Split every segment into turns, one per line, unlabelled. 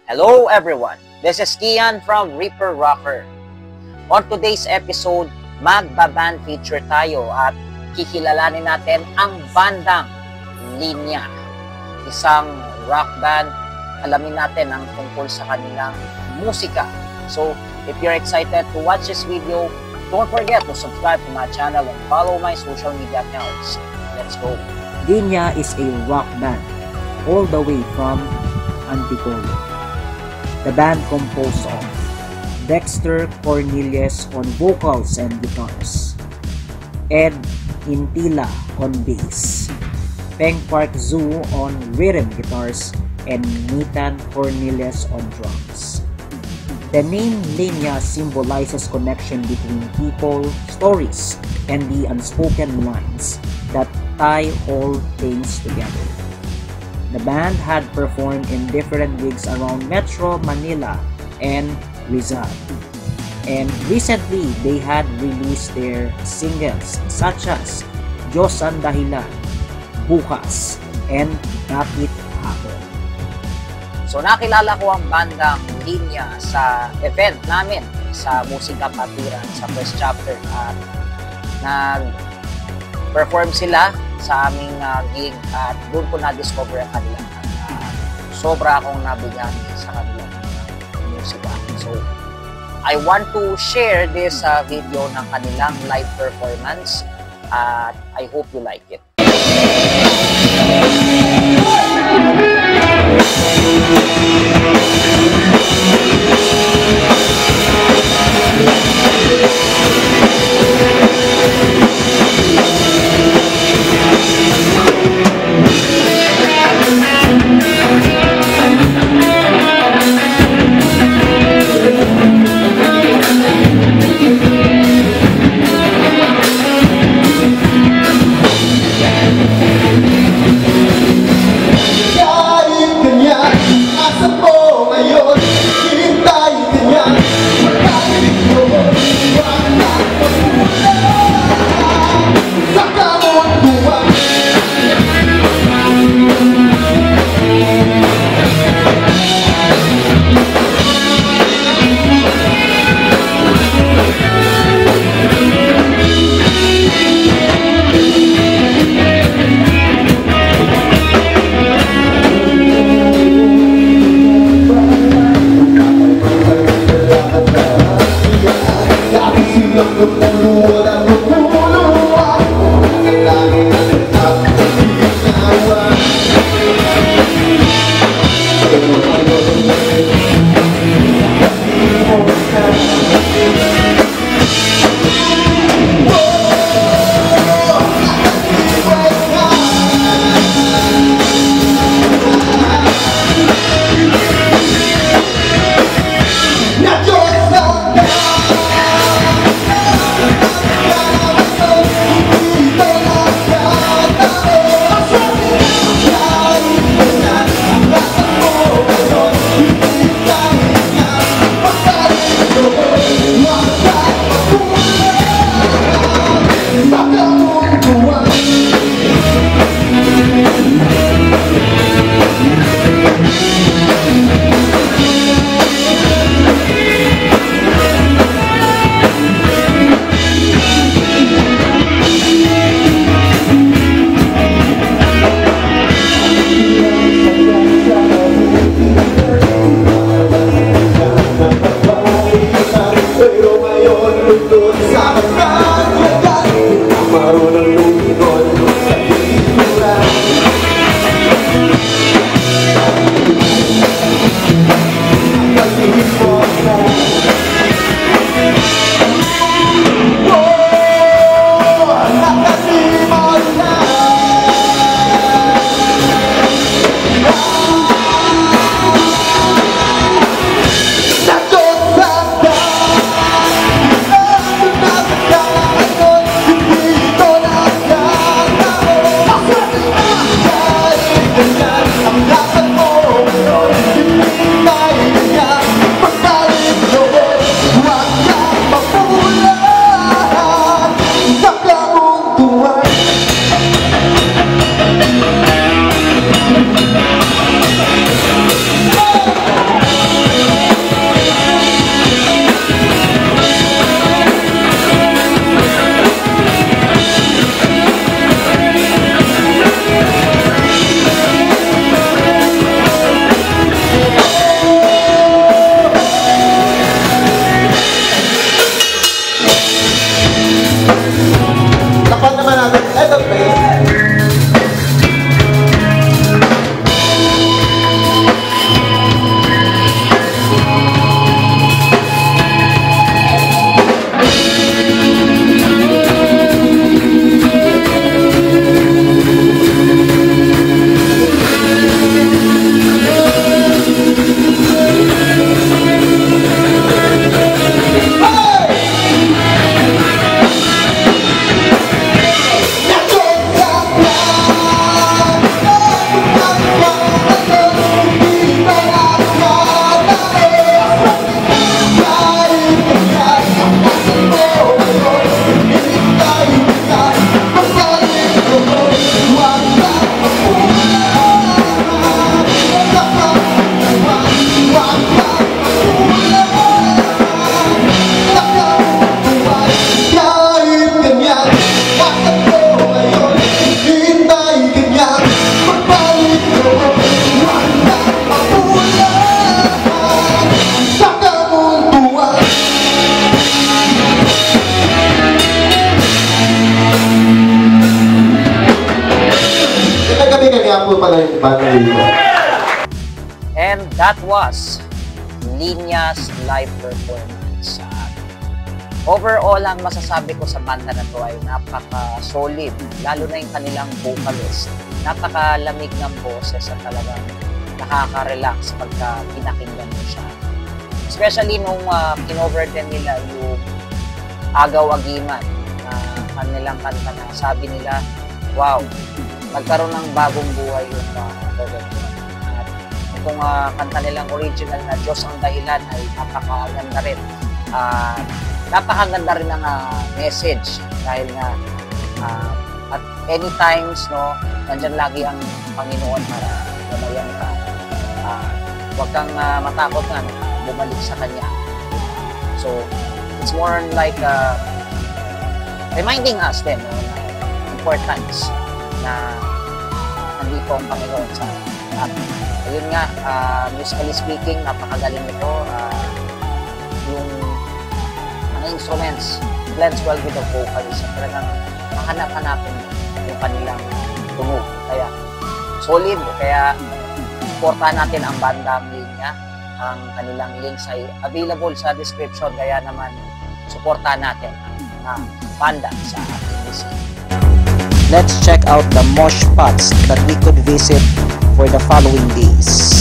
Hello everyone, this is Kian from Reaper Rocker. On today's episode, magba-band feature tayo at kikilalanin natin ang bandang Linya. Isang rock band, alamin natin ang tungkol sa kanilang musika. So, if you're excited to watch this video, don't forget to subscribe to my channel and follow my social media accounts. Let's go!
Linya is a rock band all the way from Antipolo. The band composed of Dexter Cornelius on vocals and guitars, Ed Intila on bass, Peng Park Zhu on rhythm guitars, and Nathan Cornelius on drums. The name Linya symbolizes connection between people, stories, and the unspoken lines that tie all things together. The band had performed in different gigs around Metro Manila and Rizal. And recently, they had released their singles such as Diyos ang Dahilan, Bukas, and Bakit Hapon.
So nakilala ko ang bandang Linya sa event namin sa Musika Patiran sa first chapter at nag-perform sila sa aming gig at doon ko na-discover ang kanilang sobra akong nabigyan sa kanilang musika. So, I want to share this video ng kanilang live performance at I hope you like it. And that was Linya's live performance. Overall, ang masasabi ko sa banda na to ay napaka-solid, lalo na yung kanilang vocalist. Napakalamig ng boses at talagang nakaka-relax pagka pinakinggan mo siya. Especially nung kinover din nila yung Agaw-Agiman na kanilang kanta na sabi nila, wow, nagkaroon ng bagong buhay yung cover ko. At itong kanta nilang original na Diyos ang Dahilan ay napakaganda rin. Napakaganda rin ang message dahil nga at any times, no, nandyan lagi ang Panginoon para gabayan ka. Huwag kang matakot nga, bumalik sa Kanya. So, it's more like reminding us din, no, na importance na nandito ang Panginoon sa atin. Ayun nga, musically speaking, napakagaling nito. Yung mga instruments blends well with the vocals. Talagang mahanap-hanapin yung kanilang tunog. Kaya solid, kaya supportahan natin ang bandang Linya. Ang kanilang links ay available sa description, kaya naman supportahan natin ang banda sa ating music.
Let's check out the mosh spots that we could visit for the following days.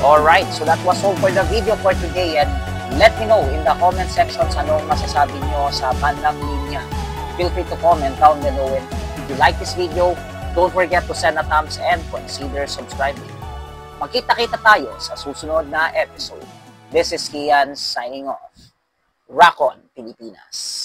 Alright, so that was all for the video for today, and let me know in the comment sections anong masasabi nyo sa bandang Linya. Feel free to comment down below, and if you like this video, don't forget to send a thumbs and consider subscribing. Magkita-kita tayo sa susunod na episode. This is Kian signing off. Rock on, Pilipinas!